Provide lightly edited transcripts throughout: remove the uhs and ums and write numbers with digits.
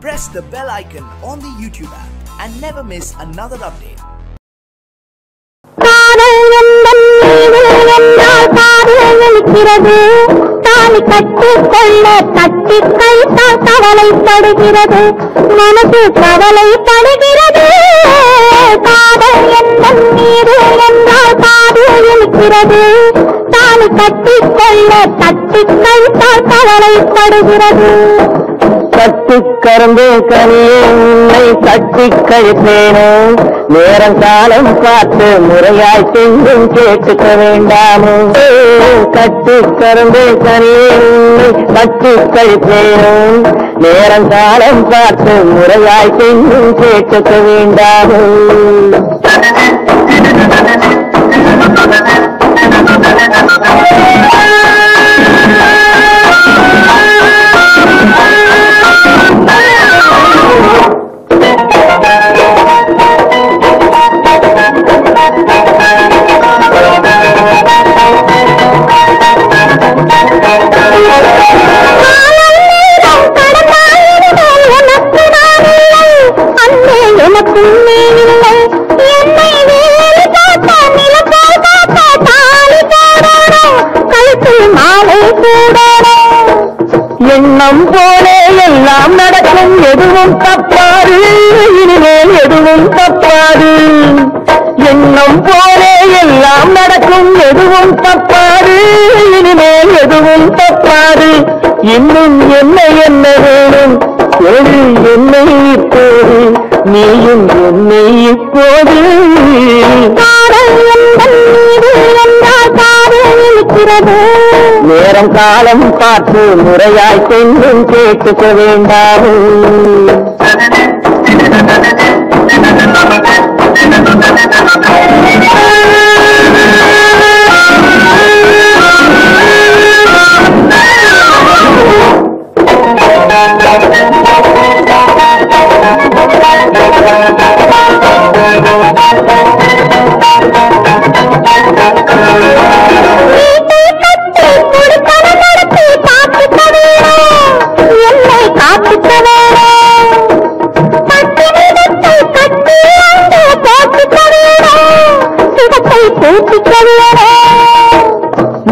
press the bell icon on the YouTube app and never miss another update. தாலி கட்டிக்கொள்ள கட்டி கைத்தால் கவலைப்படுகிறது, மனசு கவலைப்படுகிறது. காதல் எந்தன் மீது என்றால் காது இருக்கிறது, தாலி கட்டிக்கொள்ள கட்டி கைத்தால் கவலைப்படுகிறது. கட்டி கறந்து கனியே உன்னை கட்டி கழிப்பேனோ, நேரம் காலம் பார்த்து முறையாய் செஞ்சும் கேட்டுக்க வேண்டாமோ. கட்டி கறந்து கனியே உன்னை கட்டி கழிப்பேனோ, நேரம் காலம் பார்த்து முறையாய் செஞ்சும் கேட்டுக்க வேண்டாமோ. எண்ணம் போலே எல்லாம் நடக்கும், எதுவும் தப்பாது, இனிமேல் எதுவும் தப்பாது. எண்ணம் போலே எல்லாம் நடக்கும், எதுவும் தப்பாது, இனிமேல் எதுவும் தப்பாது. இன்னும் என்ன என்ன வேணும் ஒரு என்னை இப்போது, நீயும் என்னை இப்போது. நேரம் காலம் பார்த்து முறையாய் சென்றும் கேட்டுக்க வேண்டாமோ.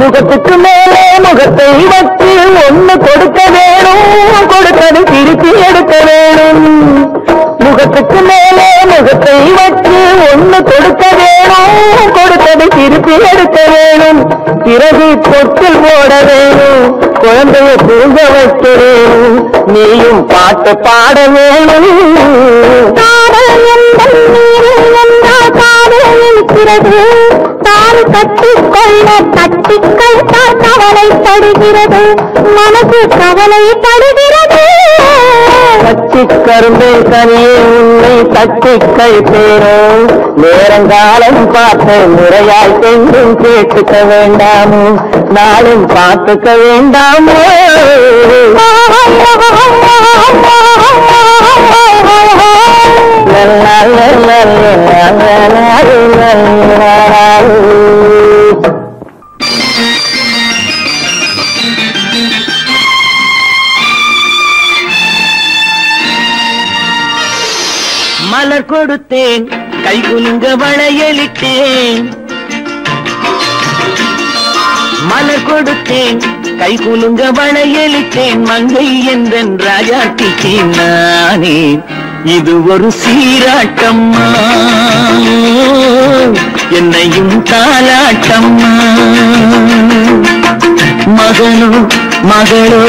முகத்துக்கு மேலே முகத்தை வச்சு ஒண்ணு கொடுக்க வேணும், கொடுத்தது திருப்பி எடுக்க வேணும். முகத்துக்கு மேலே முகத்தை வச்சு ஒண்ணு கொடுக்க வேணும், கொடுத்தது திருப்பி எடுக்க வேணும். பிறகு தொட்டில் போட வேணும், குழந்தைய தூங்க வைக்க வேணும், நீயும் பாட்டு பாட வேணும். தாலி கட்டிக்கொள்ள கட்டி கைத்தால் கவலைப்படுகிறது, மனசு கவலைப்படுகிறது. கட்டி கரும்பே கனியே உன்னை கட்டி கழிப்பேனோ, நேரங்காலம் பார்த்து முறையாய் சென்றும் கேட்டுக்க வேண்டாமோ, நாளும் பார்த்துக்க வேண்டாமோ. மலர் கொடுத்தேன், கை குலுங்க வளையலிட்டேன். மலர் கொடுத்தேன், கை குலுங்க வளையலிட்டேன். மங்கை என்றன் ராஜாட்டிக்கு நானே இது ஒரு சீராட்டம்மா, என்னையும் தாலாட்டம்மா. மகனோ மகளோ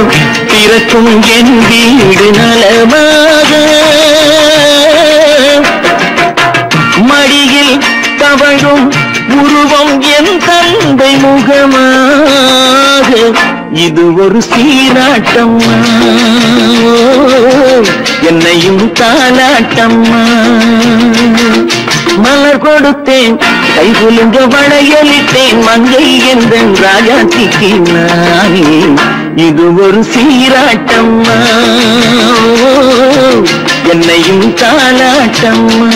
பிறக்கும் என் வீடு நலமாக, மடியில் தவழும் உருவம் என் தந்தை முகமாக, இது ஒரு சீராட்டம்மா, என்னையும் தாலாட்டம்மா. மலர் கொடுத்தேன், கை குலுங்க வளையலிட்டேன். மங்கை என்றன் ராஜாத்திக்கு நானே இது ஒரு சீராட்டம்மா, என்னையும் தாலாட்டம்மா.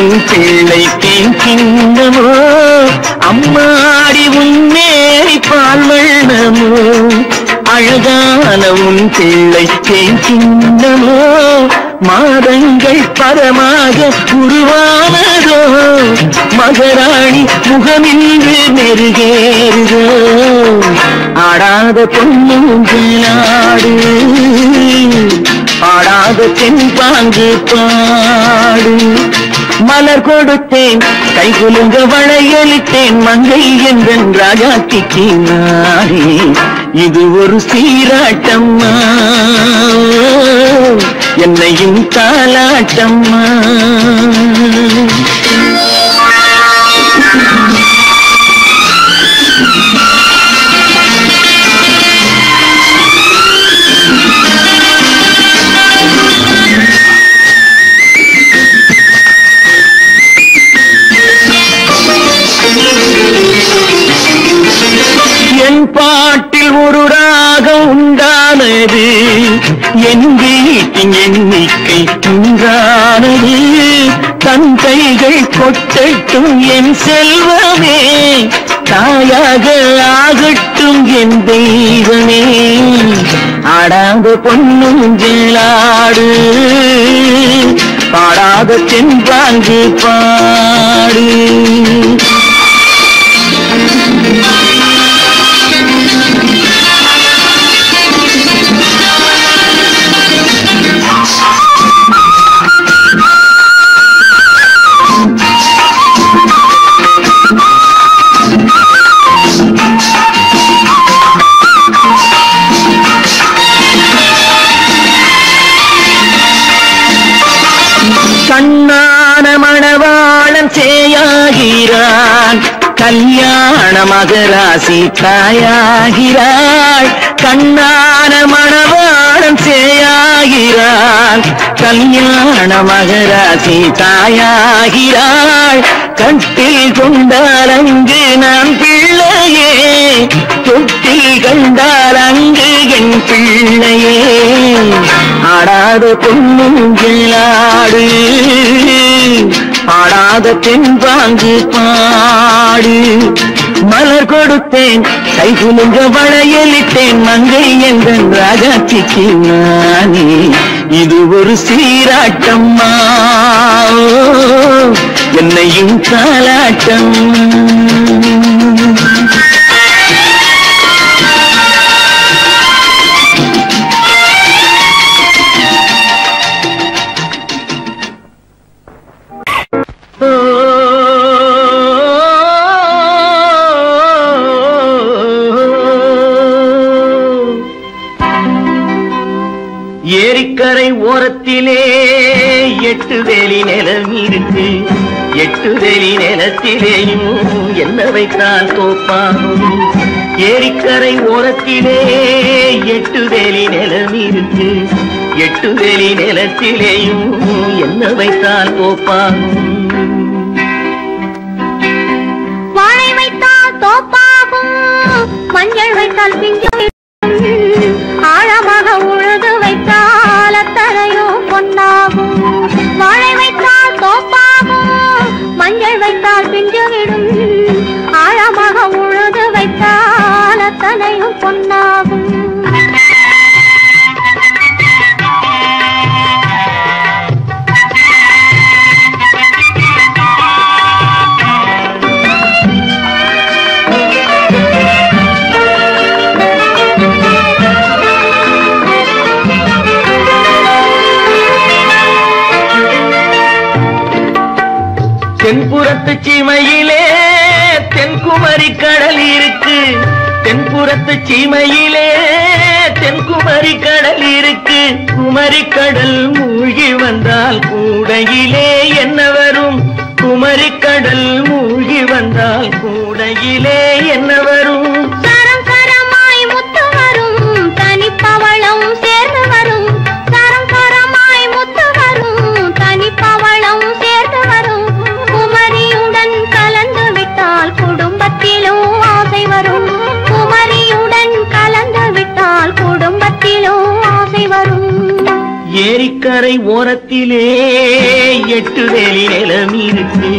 உன் பிள்ளை தேங்கின்னமோ அம்மாடி உன்மேரி பால் வண்ணமோ அழகான உன் பிள்ளை தேங்கின்னமோ மாதங்கள் பரமாக உருவானதோ மகராணி முகமின்று மெருகேறுதோ ஆடாத பொன்னூஞ்சலாடு ஆடாத தென்பாங்கு பாடு மலர் கொடுத்தேன் கைகுலுங்க வளையலிட்டேன் மங்கை என்றன் ராஜாத்திக்கு நானே இது ஒரு சீராட்டம்மா என்னையும் தாலாட்டம்மா என் பாட்டில் ஒரு ராகம் உண்டானது என் வீட்டின் எண்ணிக்கை உண்டானது தன் கைகள் கொட்டட்டும் என் செல்வமே தாயாக ஆகட்டும் என் தெய்வமே ஆடாத பொன்னூஞ்சலாடு பாடாத தென்பாங்கு பாடு கண்ணான மணவாளன் சேயாகிறான் கல்யாண மகராசி தாயாகிறாள் கண்ணான மணவாளன் சேயாகிறான் கல்யாண மகராசி தாயாகிறாள் கட்டில் கொண்டால் அங்கு நான் பிள்ளையே தொட்டில் கண்டால் அங்கு என் பிள்ளையே ஆடாத பொன்னூஞ்சலாடு ஆடாத தென்பாங்கு பாடு மலர் கொடுத்தேன் கைகுலுங்க வளையலிட்டேன் மங்கை என்றன் ராஜாத்திக்கு நானே இது ஒரு சீராட்டம்மா என்னையும் தாலாட்டம் ஏரிக்கரை ஓரத்திலே 8 வேலி நிலம் இருக்கு 8 வேலி நிலத்திலேயும் என்ன வைத்தால் தோப்பாகும் ஏரிக்கரை ஓரத்திலே 8 வேலி நிலம் இருக்கு 8 வேலி நிலத்திலேயும் என்ன வைத்தால் தோப்பாகும் வாழை வைத்தால் தோப்பாகும் மஞ்சள் வைத்தால் பிஞ்சு ஆழமாக உழுது வைத்தால் அத்தனையோ பொன்னாகும் வாழை வைத்தால் தோப்பாகும் மஞ்சள் வைத்தால் பிஞ்சுவிடும் ஆழமாக உழுது வைத்தால் அத்தனையும் பொன்னாகும் தென்புறத்து சீமையிலே தென்குமரி கடல் இருக்கு தென்புறத்து சீமையிலே தென்குமரி கடல் இருக்கு குமரி கடல் மூழ்கி வந்தால் கூடையிலே என்ன வரும் குமரி கடல் மூழ்கி வந்தால் கூடையிலே என்ன வரும் சரம் சரமாய் முத்து வரும் தனிப்பவளம் சேர்ந்து வரும் சரம் சரமாய் முத்து வரும் தனிப்பவளம் சேர்ந்து வரும் குமரியுடன் கலந்து விட்டால் குடும்பத்திலும் ஆசை வரும் குமரியுடன் கலந்து விட்டால் குடும்பத்திலும் ஆசை வரும் ஏரிக்கரை ஓரத்திலே 8 வேலி நிலம் இருக்கு.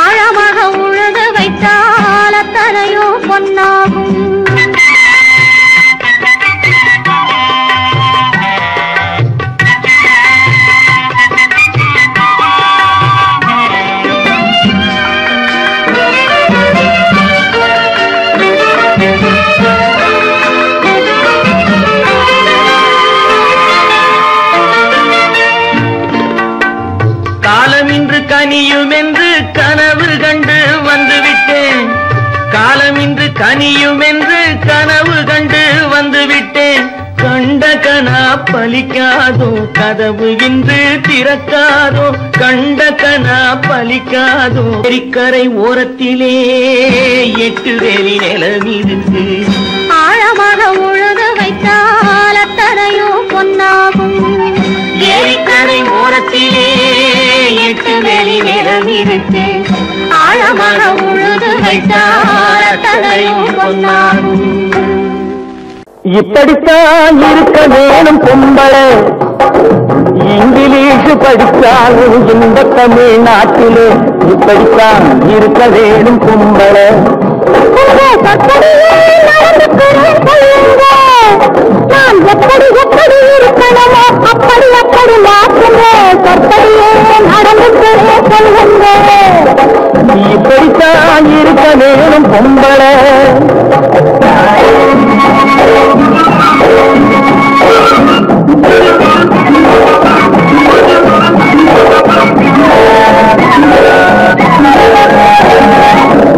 ஆழமாக உழுது வைத்தால் அத்தனையோ பொன்னாகும். கனியும் என்று கனவு கண்டு வந்துவிட்டேன். காலமின்று கனியும் என்று கனவு கண்டு வந்துவிட்டேன். கண்ட கனா பலிக்காதோ கதவு இன்று திறக்காதோ. கண்ட கனா பலிக்காதோ. ஏரிக்கரை ஓரத்திலே 8 வேலி நிலம் இருக்கு. ஆழமாக உழுது வைத்தால் அத்தனையோ பொன்னாகும். ஏரிக்கரை ஓரத்திலே 8 வேலி நிலம் இருக்கு. ஆழமாக உழுது வைத்தால் அத்தனையோ பொன்னாகும். இப்படித்தான் இருக்க வேணும் பொம்பளை. இங்கிலீஷ் படித்தாலும் இந்த தமிழ்நாட்டிலே இப்படித்தான் இருக்க வேணும் பொம்பளை. நான் எப்படி எப்படி இருக்கணுமோ அப்படி அப்படி மாற்றுமே. சொற்படியே நடந்துக்கிறே சொல்லுங்க. இப்படித்தான் இருக்க வேணும் பொம்பளை.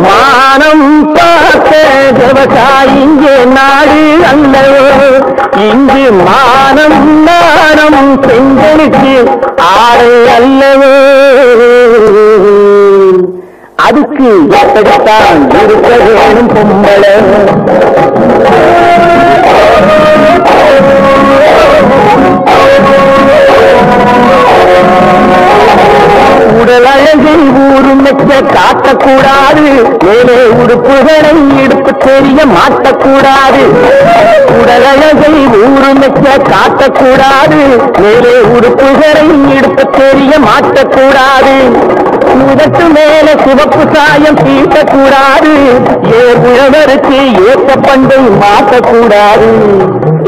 மானம் பார்த்த விவசாயிங்க நாடு அல்லவோ. இங்கு மானம் நாணம் பெண்களுக்கு ஆடை அல்லவோ. அதுக்கு எப்படித்தான் இருக்க வேணும் பொம்பளை. உடல் அழகில் ஊரும் மெச்ச காட்டக்கூடாது. மேலே உடுப்புகளை இடுப்பு தெரிய மாட்டக்கூடாது. உடல் அழகை ஊரும் மெச்ச காட்டக்கூடாது. மேலே உடுப்புகளை இடுப்பு தெரிய மாட்டக்கூடாது. உதட்டு மேல சிவப்பு சாயம் தீட்டக்கூடாது. உழவருக்கு ஏற்ற பண்டை மாற்றக்கூடாது.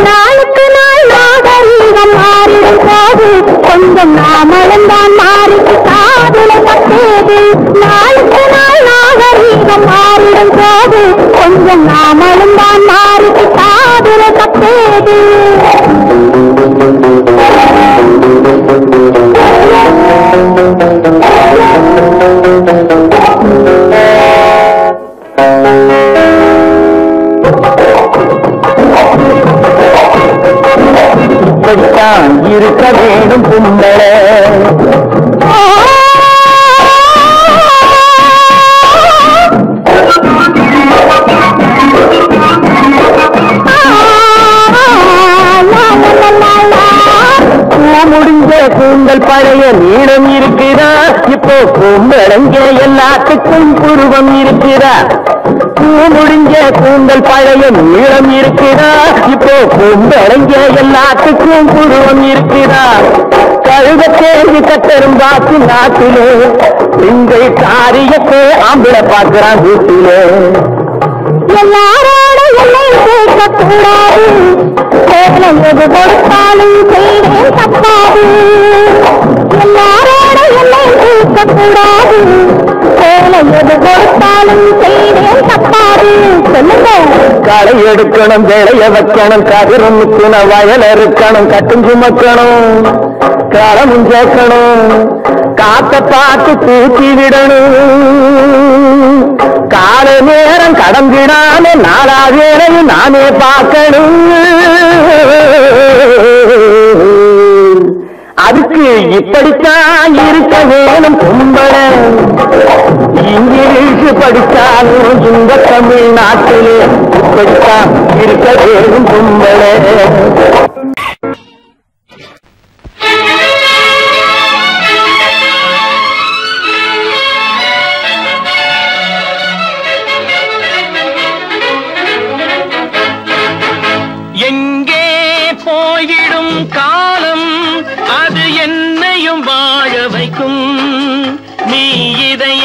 நாளுக்கு நாள் நாகரீகம் மாறிடும் போது கொஞ்சம் நாமளும் தான் மாறிக்கு காதலை தப்பேது. நாளுக்கு நாள் நாகரீகம் மாறிடும் போது கொஞ்சம் நாமளும் தான் மாறிக்கு காதலை தப்பேது. இப்படித்தான் இருக்க வேணும் பொம்பளை. முடிஞ்ச கூந்தல் பழைய நீளம் இருக்குதா. இப்போ பொம்பளைங்க எல்லாத்துக்கும் புருவம் இருக்குதா. முடிஞ்ச கூந்தல் பழைய நீளம் இருக்குதா. இப்போ பொம்பளைங்க எல்லாத்துக்கும் புருவம் இருக்குதா. கழுத தேடி கட்டரும் பாக்கு நாட்டிலே பெண்கள் காரியத்தை ஆம்பளை பார்க்கிறான் வீட்டிலே. எல்லாரோட எல்லையும் கேட்கக்கூடாது. எது கொடுத்தாலும் செய்வேன் தப்பாது. எல்லாரோட எல்லையும் கேட்கக்கூடாது. எது கொடுத்தாலும் செய்வேன் தப்பாது. சொல்லுங்க. களை எடுக்கணும், விளைய வைக்கணும், கதிரும் நிற்கணும், வயல் இருக்கணும், கட்டும் சுமக்கணும், களமும் சேர்க்கணும், காத்த பார்த்து தூக்கி விடணும். கால நேரம் கடந்திடாம நாளா வேலையும் நானே பார்க்கணும். அதுக்கு இப்படித்தான் இருக்க வேணும் பொம்பளை. இங்கிலீஷ் படித்தாலும் இந்த தமிழ்நாட்டிலே இப்படித்தான் இருக்க வேணும் பொம்பளை. எங்கே போய்விடும் காலம்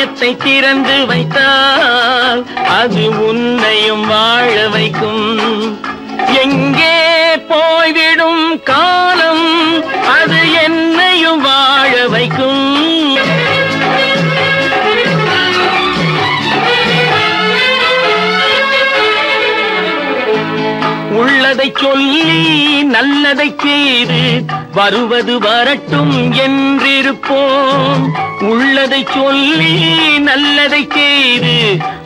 இதயத்தை திறந்து வைத்தால் அது உன்னையும் வாழ வைக்கும். எங்கே போய்விடும் காலம் அது என்னையும் வாழ வைக்கும். உள்ளதை சொல்லி நல்லதை செய்து வருவது வரட்டும் என்றிருப்போம். உள்ளதை சொல்லி நல்லதை செய்து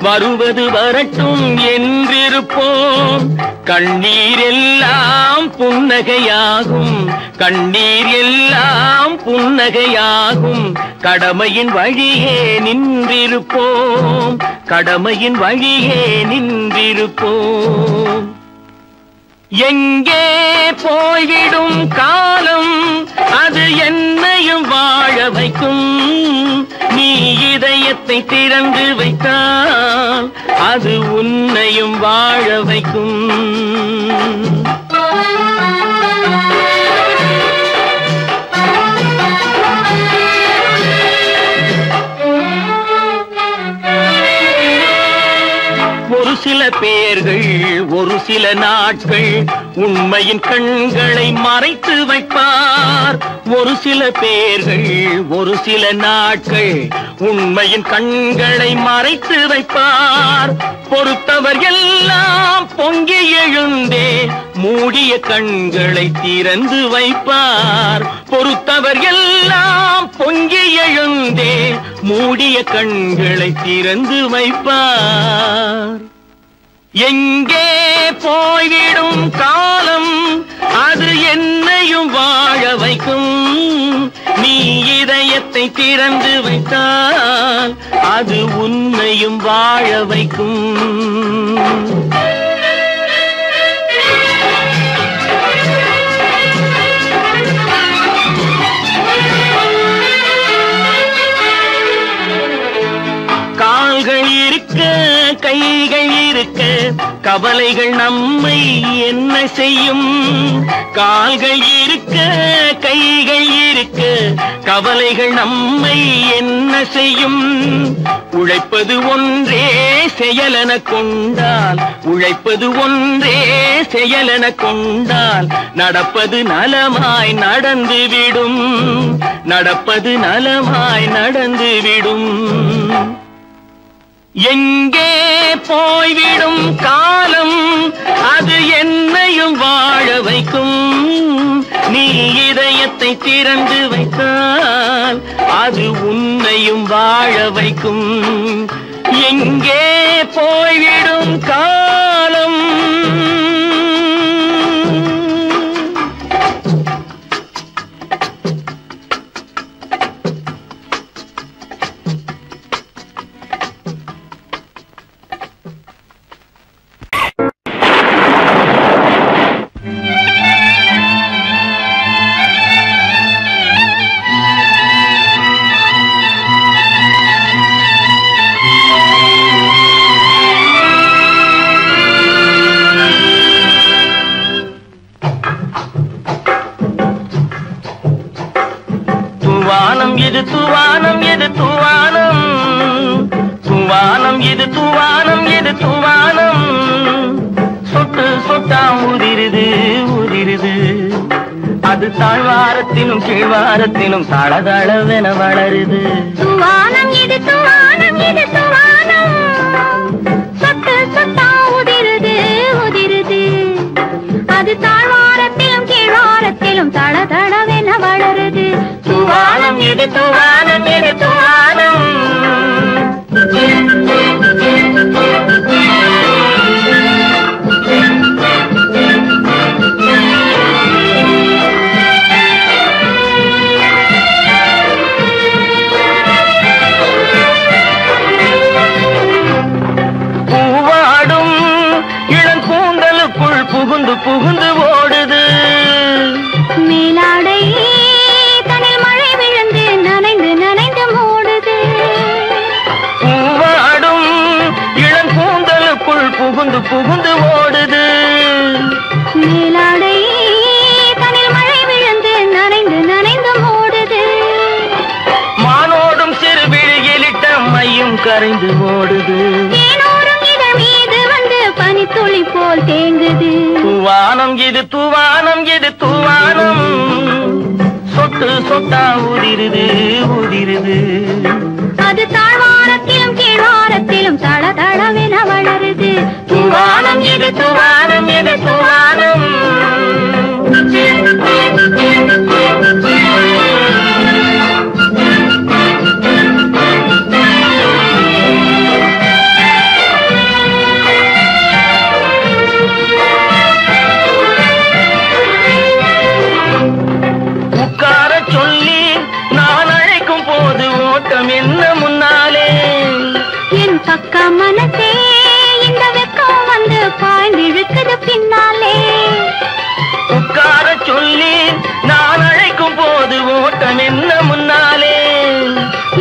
வருவது வரட்டும் என்றிருப்போம். கண்ணீர் எல்லாம் புன்னகையாகும், கண்ணீர் எல்லாம் புன்னகையாகும். கடமையின் வழியே நின்றிருப்போம், கடமையின் வழியே நின்றிருப்போம். எங்கே போய்விடும் காலம் அது என்னையும் வாழ வைக்கும். நீ இதயத்தை திறந்து வைத்தால் அது உன்னையும் வாழ வைக்கும். ஒரு சில பேர்கள் ஒரு சில நாட்கள் உண்மையின் கண்களை மறைத்து வைப்பார். ஒரு சில பேர்கள் ஒரு சில நாட்கள் உண்மையின் கண்களை மறைத்து வைப்பார். பொறுத்தவர் எல்லாம் பொங்கி எழுந்தே மூடிய கண்களை திறந்து வைப்பார். பொறுத்தவர் எல்லாம் பொங்கி எழுந்தே மூடிய கண்களை திறந்து வைப்பார். எங்கே போய்விடும் காலம் அது என்னையும் வாழ வைக்கும். நீ இதயத்தை திறந்து வைத்தால் அது உன்னையும் வாழ வைக்கும். கால்கள் இருக்க கைகள் இருக்க கவலைகள் நம்மை என்ன செய்யும். கால்கள் இருக்க கைகள் இருக்க கவலைகள் நம்மை என்ன செய்யும். உழைப்பது ஒன்றே செயலென கொண்டால், உழைப்பது ஒன்றே செயலென கொண்டால் நடப்பது நலமாய் நடந்துவிடும், நடப்பது நலமாய் நடந்துவிடும். எங்கே போய்விடும் காலம் அது என்னையும் வாழ வைக்கும். நீ இதயத்தை திறந்து வைத்தால் அது உன்னையும் வாழ வைக்கும். எங்கே போய்விடும் காலம் இது தூவானம், இது தூவானம், தூவானம் இது தூவானம், இது தூவானம். சொட்டு சொட்டா உதிருது உதிருது, அது தாழ்வாரத்திலும் கீழ்வாரத்திலும் தளதளவென வளருது. தூவானம் இது தூவானம், இது தூவானம். சொட்டு சொட்டா உதிருது உதிருது, அது தாழ்வாரத்திலும் கீழ்வாரத்திலும் தளதளவென வளருது. தூவானம் இது தூவானம், இது தூவானம். பூவாடும் இளங்கூந்தலுக்குள் புகுந்து புகுந்து ஓடுது. மேலாடை தனில் மழை விழுந்து நனைந்து நனைந்து மூடுது. பூவாடும் இளங்கூந்தலுக்குள் புகுந்து புகுந்து ஓடுது. மேலாடை தனில் மழை விழுந்து நனைந்து நனைந்து மூடுது. மானோடும் சிறு விழியிலிட்ட மை தேனும் கரைந்து ஓடுது. தேனோரும் இதழ் மீது வந்து பனித்துளி போல் தேங்குது. தூவானம் இது தூவானம் இது தூவானம், சொட்டு சொட்டா உதிருது உதிருது. அது தாழ்வாரத்திலும் கீழ்வாரத்திலும் தள தளவென வளருது. தூவானம் இது தூவானம் இது தூவானம். உட்கார சொல்லி நான் அழைக்கும் போது ஓட்டம் என்ன முன்னாலே. என் பக்க மனசே இந்த வெக்கம் வந்து பாய்ந்திழுக்குது பின்னாலே. உட்கார சொல்லி நான் அழைக்கும் போது ஓட்டம் என்ன முன்னாலே.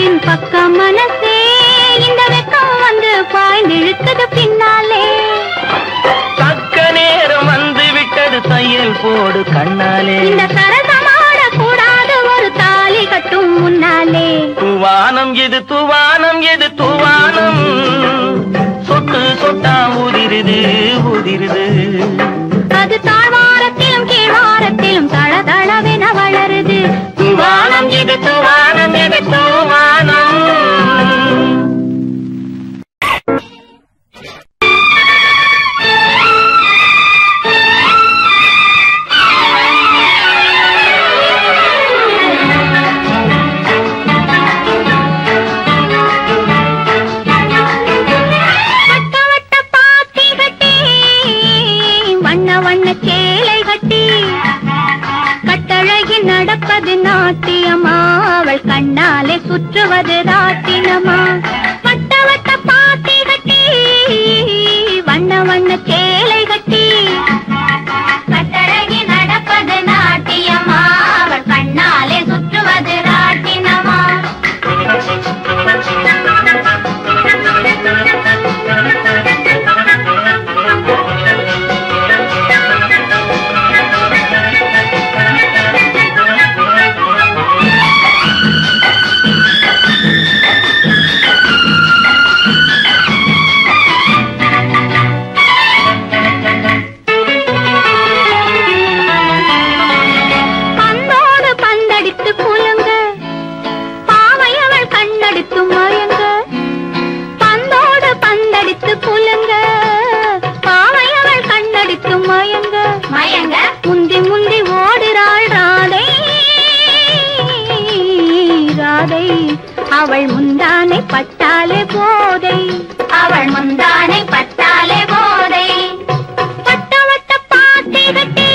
என் பக்க மனசே இந்த வெக்கம் வந்து பாய்ந்திழுக்குது பின்னாலே. தக்க நேரம் வந்து விட்டது தையல் போடு கண்ணாலே. இந்த சரசமாட கூடாது ஒரு தாலி கட்டும் முன்னாலே. தூவானம் எது தூவானம் எது தூவானம், சொட்டு சொட்டா உதிருது உதிருது. அது தாழ்வாரத்திலும் கீழ்வாரத்திலும் தள தளவென வளருது. தூவானம் எது தூவானம் எது தூவானம். நடப்பது நாட்டியமா, அவள் கண்ணாலே சுற்றுவது ராட்டினமா. வட்ட வட்ட பாத்தி கட்டி வண்ண வண்ண சேலை கட்டி கட்டழகி நடப்பது நாட்டியமா, அவள் கண்ணாலே சுற்றுவது ராட்டினமா. முந்தி முந்தி ஓடுறாள் ராதை ராதை, அவள் முந்தானை பட்டாலே போதை, அவள் முந்தானை பட்டாலே போதை. வட்ட வட்ட பாத்தி கட்டி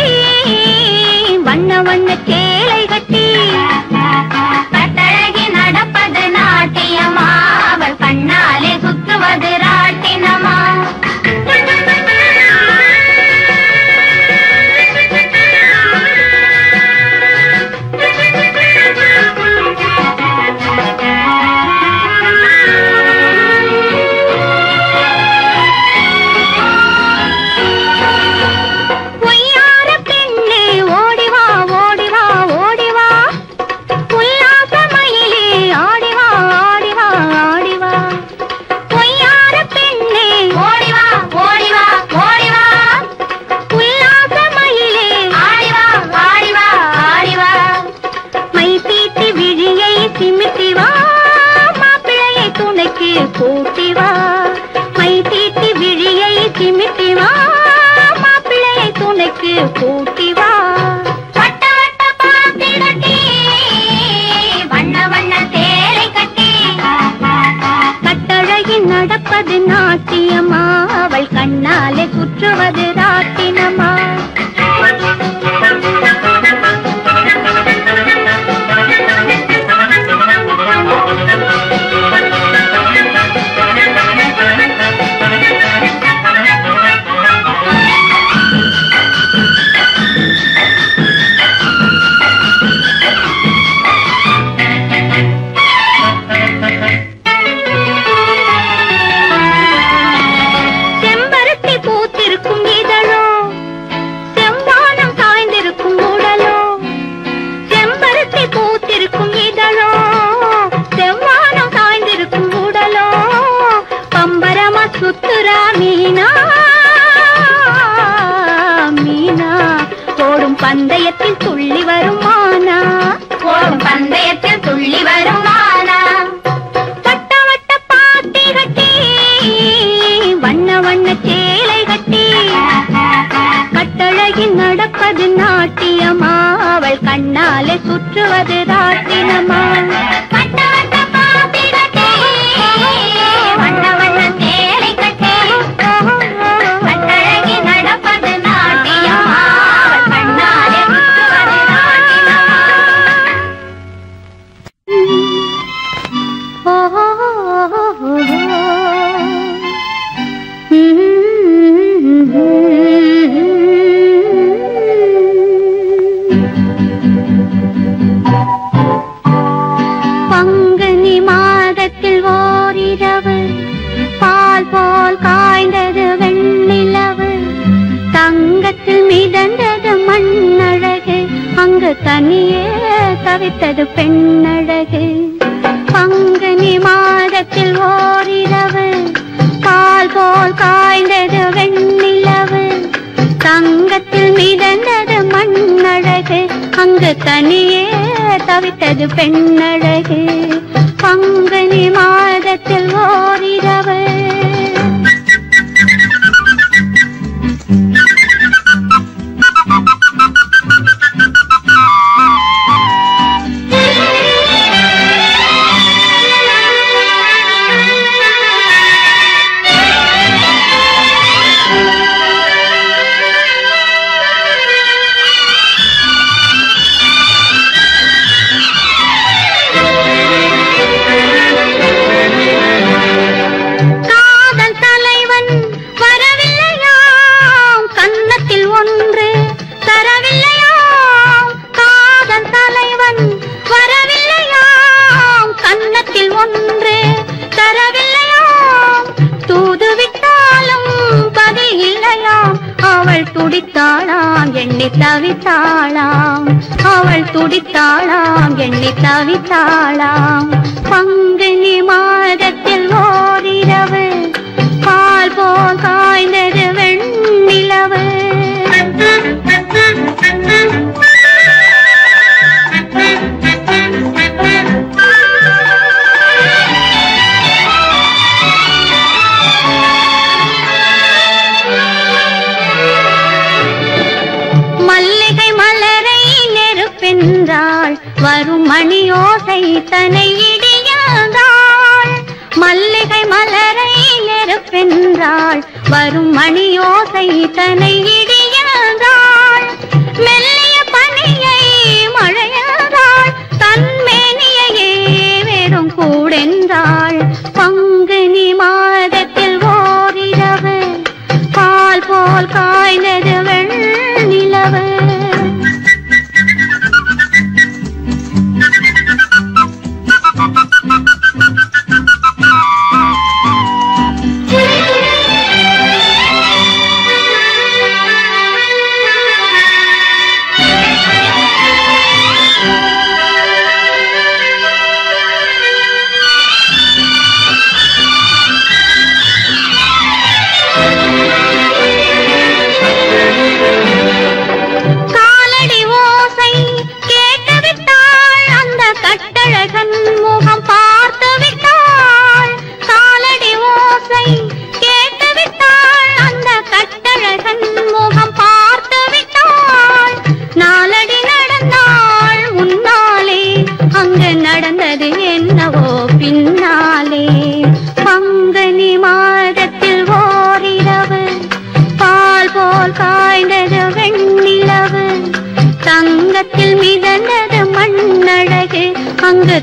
வண்ண வண்ண சேலை கட்டி கட்டழகி நடப்பது நாட்டியமா, அவள் கண்ணாலே சுற்றுவது ராட்டினமா. நடப்பது நாட்டியமா, அவள் கண்ணாலே சுற்றுவது ராட்டினமா. அவள் கண்ணாலே சுற்றுவது ராட்டினமா தனியே தவித்தது பெண்ணழகு பங்குனி மாதத்தில் ஓரிரவு பால் போல் காய்ந்தது வெண்ணிலவு தங்கத்தில் மிதந்தது மண்ணழகு அங்கு தனியே தவித்தது பெண்ணழகு பங்குனி மாதத்தில் ஓரிரவு அவள் துடித்தாளாம் எண்ணி தவித்தாளாம் பங்குனி மாதத்தில் ஓரிரவு பால் போல் காய்ந்தது வெண்ணிலவு வரும் மணியோசை தனை இடியாதாள் மல்லிகை மலரை நெருப்பென்றாள் வரும் மணியோசை தனை இடியாதாள் மெல்லிய பனியை மழையாதாள் தன்மேனியையே வெறும் கூடென்றாள் பங்குனி மாதத்தில் ஓரிரவு பால் போல் காய்ந்தது வெண்ணிலவு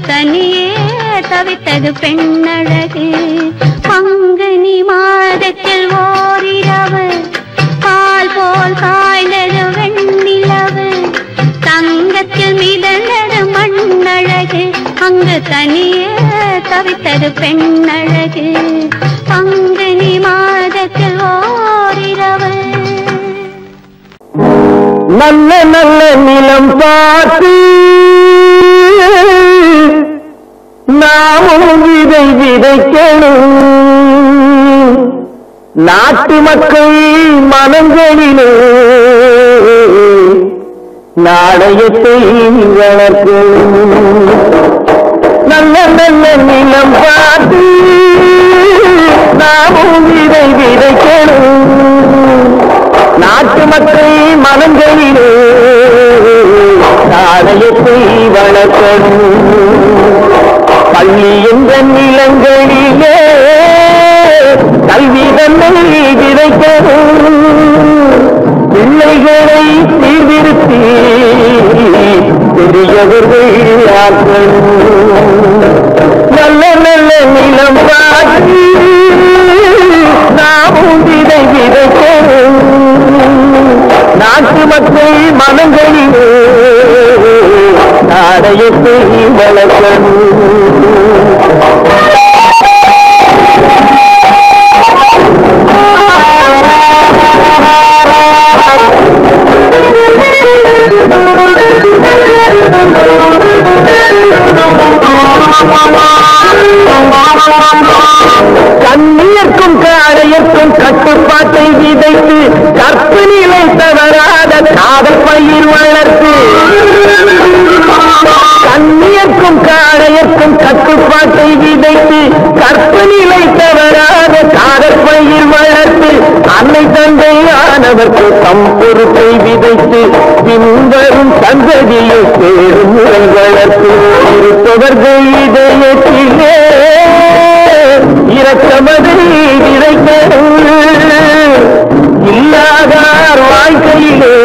தனியே தவித்தது பெண்ணழகு பங்குனி மாதத்தில் ஓரிரவு பால் போல் காய்ந்தது வெண்ணிலவு தங்கத்தில் மிதந்தது மண்ணழகு அங்கு தனியே தவித்தது பெண்ணழகு பங்குனி மாதத்தில் ஓரிரவு நல்ல நல்ல நிலம் பார்த்து நாமும் விதை விதைக்கணும் நாட்டு மக்கள் மனங்களிலே நாணயத்தை வளர்க்கணும் நல்ல நல்ல நிலம் பார்த்து நாமும் விதை விதைக்கணும் நாட்டு மக்கள் மனங்களிலே வளர்க்கணும். பள்ளி என்ற நிலங்களிலே கல்வி தன்னை விதைக்கணும். பிள்ளைகளை சீர்திருத்தி பெரியவர்கள் ஆக்கணும். நல்ல நல்ல நிலம் பார்த்து நாமும் விதை விதைக்கணும். நாட்டு மக்கள் மனங்களிலே நாடயத்தை வளர்க்கணும். கண்ணியர்க்கும் காடையர்க்கும் கட்டுப்பாட்டை விதைத்து கற்பு நிலை தவறாத காதல் பயிர் வளர்த்து. கண்ணியர்க்கும் காடையர்க்கும் கட்டுப்பாட்டை விதைத்து கற்பு நிலை தவறாத காதல் பயிர் வளர்த்து அன்னை தந்தையானவர்க்கு தம் பொறுப்பை விதைத்து பின்வரும் சந்ததியை சேரும் முறை வளர்த்து இருப்பவர்கள் இதயத்திலே இரக்கமதை விதைக்கணும். இல்லாதார் வாழ்க்கையிலே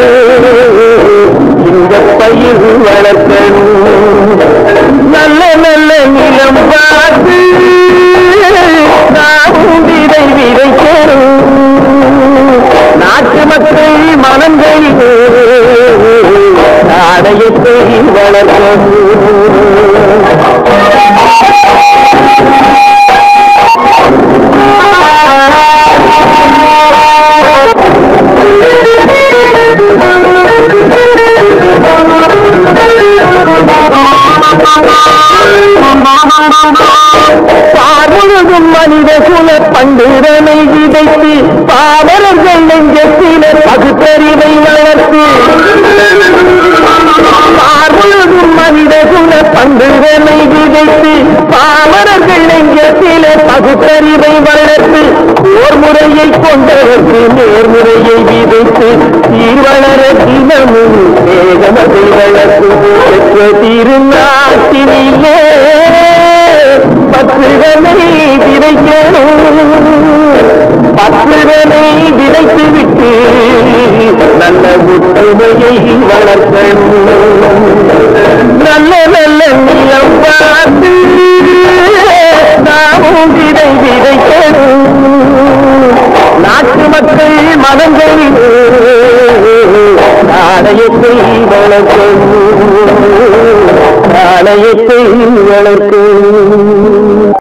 இந்த பயிர் வளர்க்கணும். நல்ல நல்ல நிலம் பார்த்து நாமும் விதை விதைக்கணும். நாட்டு மக்கள் மனங்களிலே நாடயத்தை வளர்க்கணும். பாமுழுதும் மனித குல பண்டிதனை விதைத்து பாமரர்கள் நெஞ்சத்தில பகுத்தறிவை வளர்த்து. பாமுழுதும் மனித குல பண்டிதனை விதைத்து பாமரர்கள் நெஞ்சத்தில பகுத்தறிவை வளர்த்து ஓர் முறையை கொண்டவர்க்கு நேர்முறையை விதைத்து தீர்வளர தினமும் வேகமதை வளர்த்து பெற்ற திருநாட்டினிலே பற்றுகளை விதைக்கணும். பற்றுகளை விதைத்து விட்டு நல்ல ஒற்றுமையை வளர்க்கணும். நல்ல நல்ல நிலம் பார்த்து நாமும் விதை விதைக்கணும். நாட்டு மக்கள் மனங்களிலே நாணயத்தை வளர்க்கணும். நாணயத்தை வளர்க்கணும்.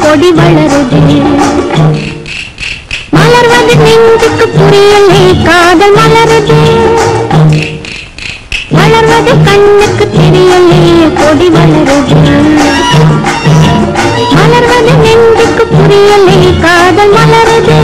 கொடி வளருது, மலர்வது நெஞ்சுக்கு புரியலே காதல் மலருது, வளர்வது கண்ணுக்கு தெரியலே கொடி வளருது, மலர்வது நெஞ்சுக்கு புரியலே காதல் மலருது.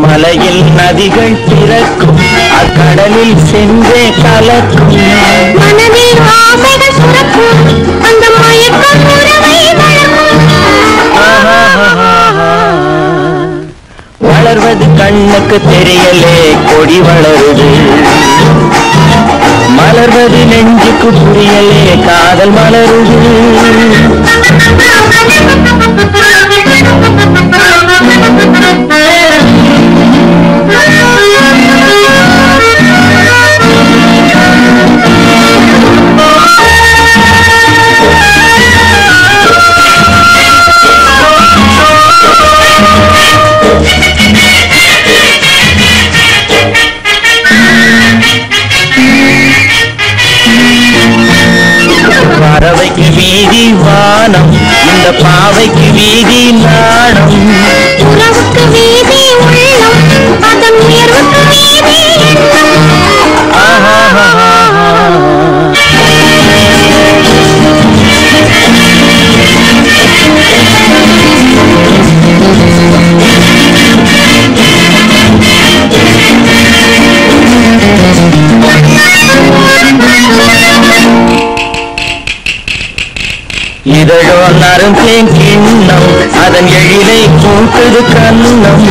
மலையில் நதிகள் பிறக்கும், அக்கடலில் சென்றே கலக்கும், மனதில் ஆசைகள் சுரக்கும், அந்த மயக்கம் உறவை வளர்க்கும். வளர்வது கண்ணுக்கு தெரியலே கொடி வளருது, மலர்வது நெஞ்சுக்கு புரியலே காதல் மலருது பறவைக்கு வீதி வானம் இந்த பாவைக்கு வீதி நாணம் உறவுக்கு வீதி உள்ளம் அதன் உயர்வுக்கு வீதி இதழோ நறுந்தேன் கிண்ணம் அதன் எழிலை கூட்டுது கண்ணம்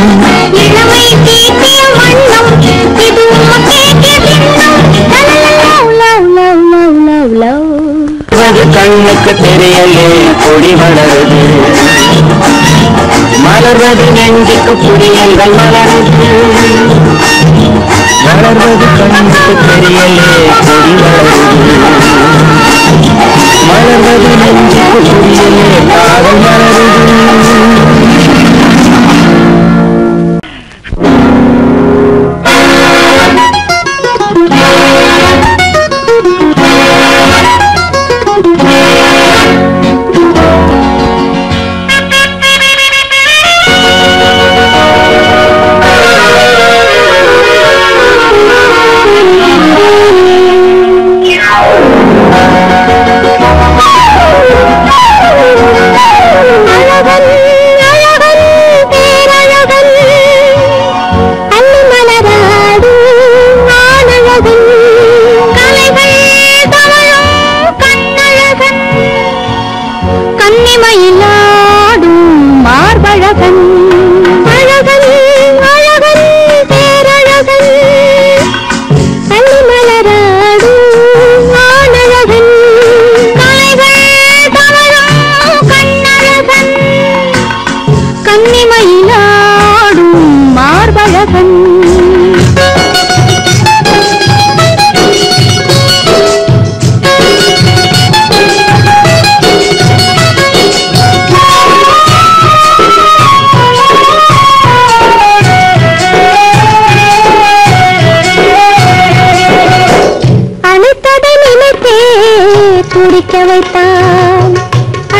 இளமை தீட்டிய வண்ணம் இது கண்ணுக்கு தெரியலே கொடி வளருது மலர்வது நெஞ்சுக்கு புரியல்கள் மலருது மலர்வது கண்ணுக்கு தெரியலே கொடி வளருது மலர்வது நெஞ்சுக்கு புரியலே காதல் மலருது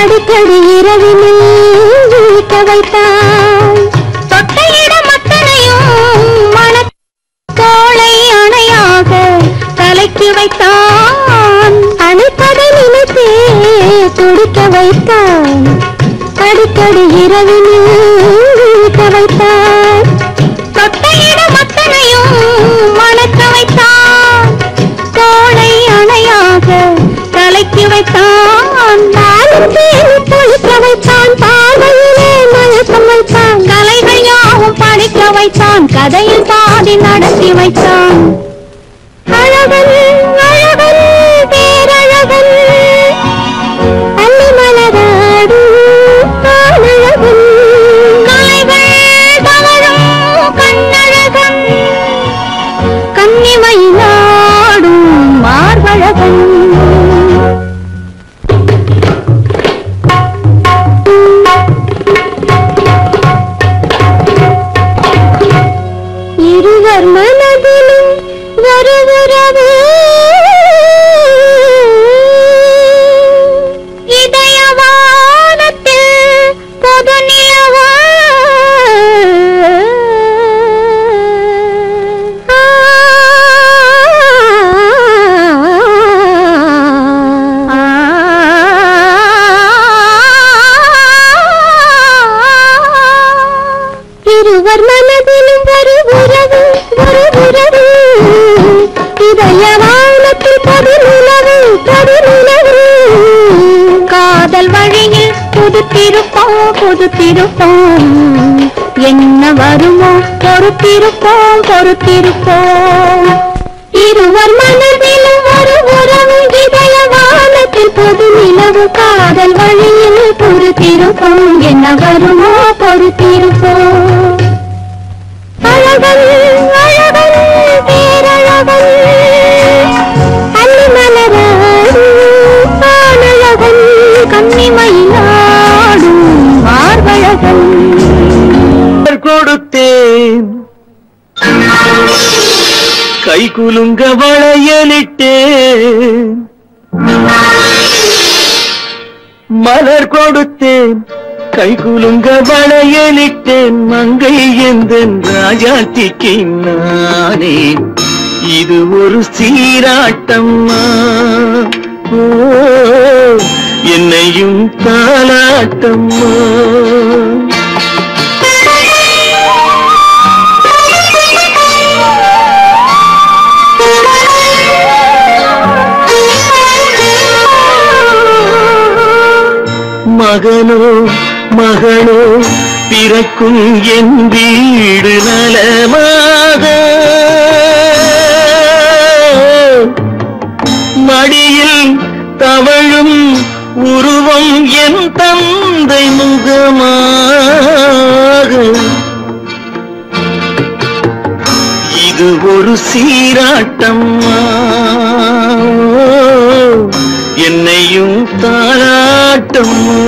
அடிக்கடி இரவினில் வீக்க வைத்தான் தொட்ட இடம் அத்தனையும் மனத்தோளை அணையாக தலைக்கு வைத்தான் அணைப்பதை நினைத்தே துடிக்க வைத்தான் அடிக்கடி இரவினில் வீக்க வைத்தான் தொட்ட இடம் அத்தனையும் மணக்க வைத்தான் தோளை அணையாக தலைக்கு வைத்தான் பொழிக்க வைத்தான் பார்வையிலே மயக்கம் வைத்தான் கலைகள் யாவும் படிக்க வைத்தான் கதையில் பாதி நடத்தி வைத்தான் அழகன் அழகன் பேரழகன் அள்ளி மலராடு அழகன் கலைகள் தவழும் கண்ணழகன் கன்னிமையிலாடும் மார்பழகன் இருவர் மனதிலும் வருகிறது இதயவானத்தில் பொது நிலவா இருவர் மனதிலும் வருகிறது வருகிறது இதயவானத்தில் பொதுநிலவு பொதுநிலவு காதல் வழியில் புதுத்திருப்போம் புதுத்திருப்போம் என்ன வருமோ பொறுத்திருப்போம் பொறுத்திருப்போம் இருவர் மனதிலும் ஒரு உறவு இதய வானத்தில் பொது நிலவு காதல் வழியில் பொறுத்திருப்போம் என்ன வருமோ பொறுத்திருப்போம் அழகன் அழகன் பேரழகன் அள்ளி மலராடும் ஆனழகன் கன்னிமயிலாடும் மார்பழகன் கொடுத்தேன் கை குலுங்க வளையலிட்டேன் மலர் கொடுத்தேன் கை குலுங்க வளையலிட்டேன் மங்கை எந்தன் ராஜாத்திக்கு நானே இது ஒரு சீராட்டம்மா ஓ என்னையும் தாலாட்டம்மா மகனோ மகளோ பிறக்கும் என் வீடு நலமாக மடியில் தவழும் உருவம் என் தந்தை முகமாக இது ஒரு சீராட்டம்மா என்னையும் தாலாட்டம்மா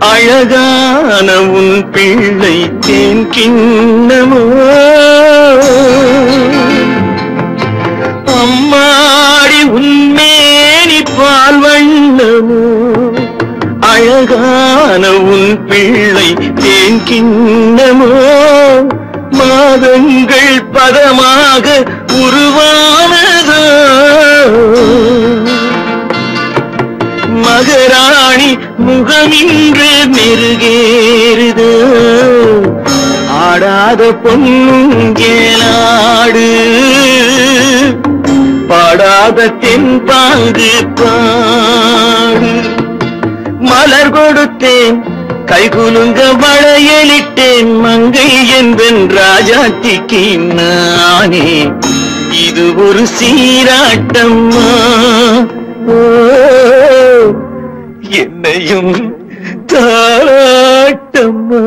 அழகான உன் பிள்ளை தேன் கிண்ணமோ அம்மாடி உன்மேனி பால் வண்ணமோ அழகான உன் பிள்ளை தேன் கிண்ணமோ மாதங்கள் பதமாக உருவானதோ மகராணி முகமின்று மெருகேறுது ஆடாத பொன்னுங்கேலாடு பாடாத தென்பாங்கு பாடு மலர் கொடுத்தேன் கைகுலுங்க வளையலிட்டேன் மங்கை என்பன் ராஜாத்திக்கு நானே இது ஒரு சீராட்டம்மா என்னையும் தாலாட்டம்மா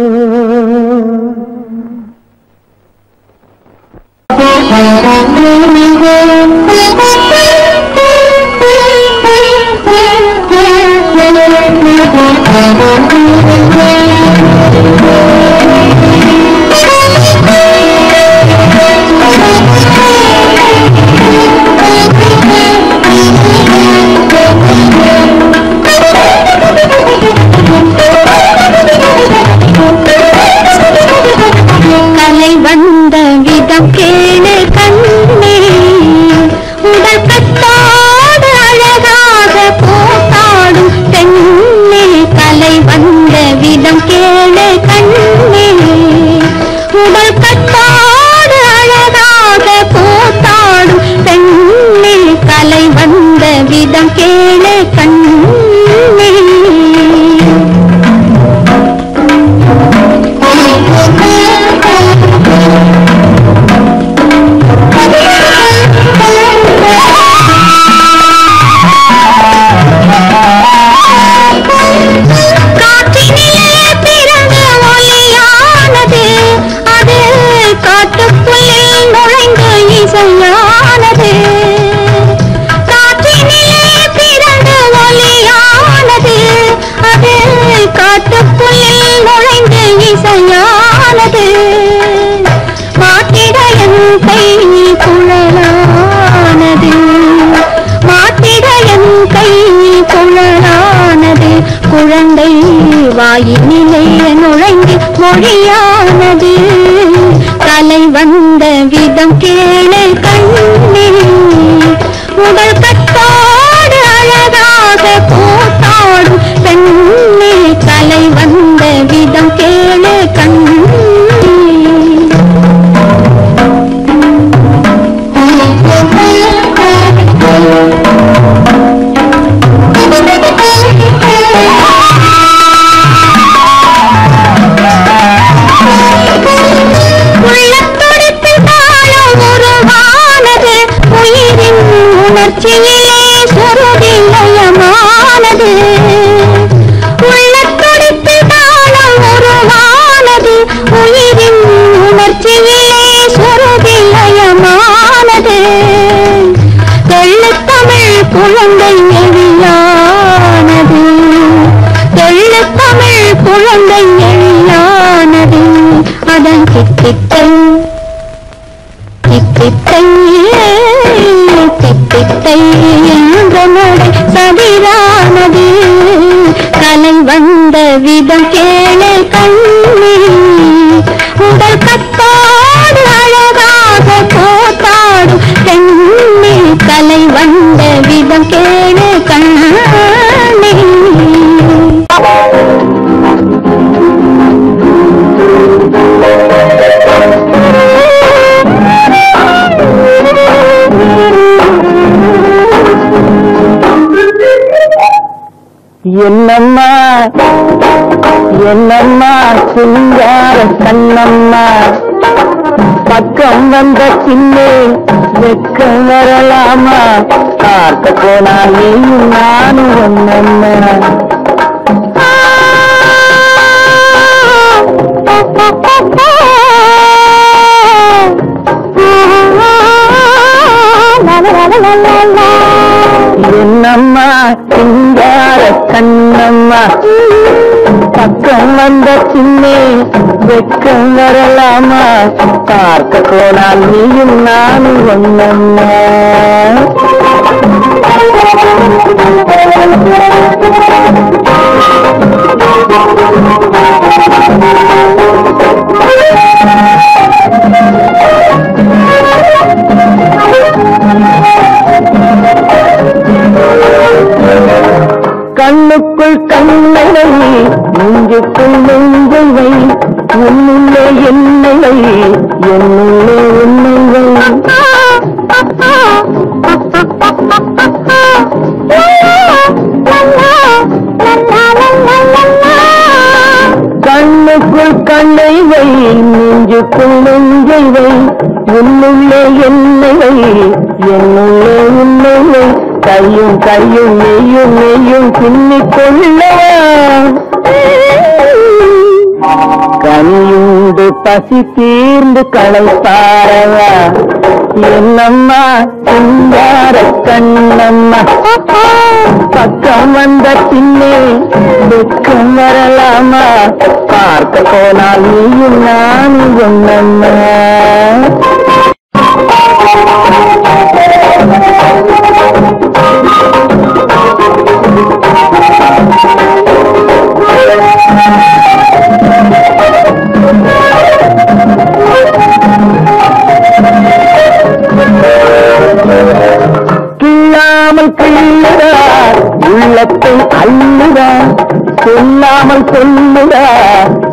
கலை வந்த விதம் கேளு கண்ணே உடல் கத்தாடு அழகாக போட்டாடும் பெண்ணே கலை வந்த விதம் கேளு கண்ணே உடல் கத்தாடு அழகாக போட்டாடும் பெண்ணே கலை வந்த விதம் கேளு கண்ணே குழந்தை வாயினிலே நுழைந்து மொழியானது விதம் கேளு கண்ணே உடல் கட்டோடு அழகாக கூத்தாடும் பெண்ணே கலை வந்த விதம் கேளு கண்ணே உணர்ச்சியிலே சுருதிலயமானது உள்ளத்தொடித்து தாளம் உருவானது உயிரின் உணர்ச்சியிலே சுருதிலயமானது தெள்ளுத்தமிழ் குழந்தை எழிலானது தெள்ளுத்தமிழ் குழந்தை எழிலானது அதன் கித்தித்தை என்ற நடை சதிரானது கலை வந்த விதம் கேளு கண்ணே உடல் கத்தாடு அழகாக போத்தாடும் பெண்ணே கலை வந்த விதம் கேளு கண்ணே என்னம்மா என்னம்மா சிங்கார கண்ணம்மா பக்கம் வந்த சின்னே வெக்கம் வரலாமா பார்க்க போனா நீயும் நானும் ஒன்னம்மா என்னம்மா சிங்கார கண்ணம்மா பக்கம் வந்த சின்னே வெக்கம் வரலாமா பார்க்க போனால் நீயும் நானும் ஒன்னம்மா கண்ணுக்குள் கண்ணை நெஞ்சுக்குள் நெஞ்சை வை உன்னுள்ளே என்னை வை என்னுள்ளே உன்னை வை கண்ணுக்குள் கண்ணை வை நெஞ்சுக்குள் நெஞ்சை வை உன்னுள்ளே என்னை வை என்னுள்ளே உன்னை வை கையும் கையும் மெய்யும் மெய்யும் பின்னிக் கொள்ளவா கனியுண்டு பசி தீர்ந்து களைப்பாரவா என்னம்மா சிங்கார கண்ணம்மா பக்கம் வந்த பின்னே வெக்கம் வரலாமா பார்க்க போனால் நீயும் நானும் ஒன்னம்மா கிள்ளாமல் கிள்ளுடா உள்ளத்தை அள்ளுடா சொல்லாமல் சொல்லுடா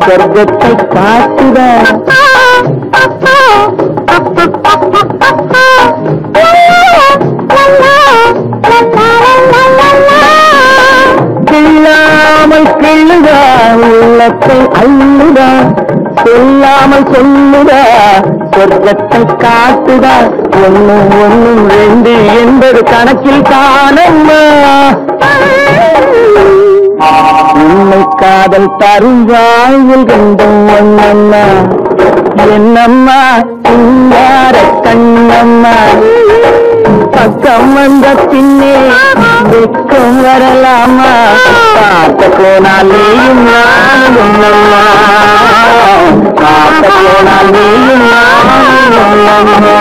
சொர்க்கத்தை காட்டுடா கிள்ளாமல் கிள்ளுடா உள்ளத்தை அள்ளுடா சொல்லாமல் சொல்லுடா சொர்க்கத்தை காட்டுடா ஒன்னும் ஒன்னும் ரெண்டு என்பது கணக்கில் காணம்மா உண்மை காதல் தரும் வாழ்வில் கண்டும் ஒன்னம்மா என்னம்மா சிங்கார கண்ணம்மா பக்கம் வந்த பின்னே வெக்கம் வரலாமா பார்க்க போனால் நீயும் நானும் ஒன்னம்மா பார்க்க போனால் நீயும் நானும் ஒன்னம்மா